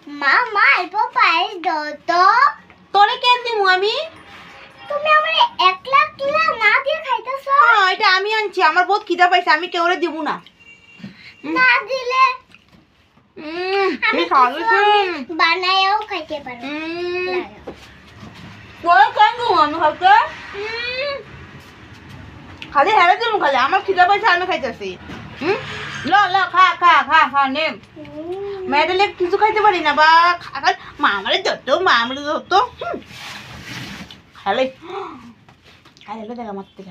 মা মা অল্প পায়েস দাও তো। তোরে কেন দিমু আমি? তুমি আমার একলা কিলা না দিয়ে খাইতেছ। হ্যাঁ এটা আমি আনছি, আমার বহুত খিদা পাইছে, আমি কেউরে দিব না। না দিলে আমি বানায়ও খাইতে পারবো। তোরে কেন দিমু আমি খাইতে? খালি হেরে দিমু, খালি আমার খিদা পাইছে আমি খাইতেছি। ল ল খা খা খা খা নে। মেয়েদের কিছু খাইতে পারি না বা মা আমারে যত মা আমারে যত খালি খাইলে দেখা মারতে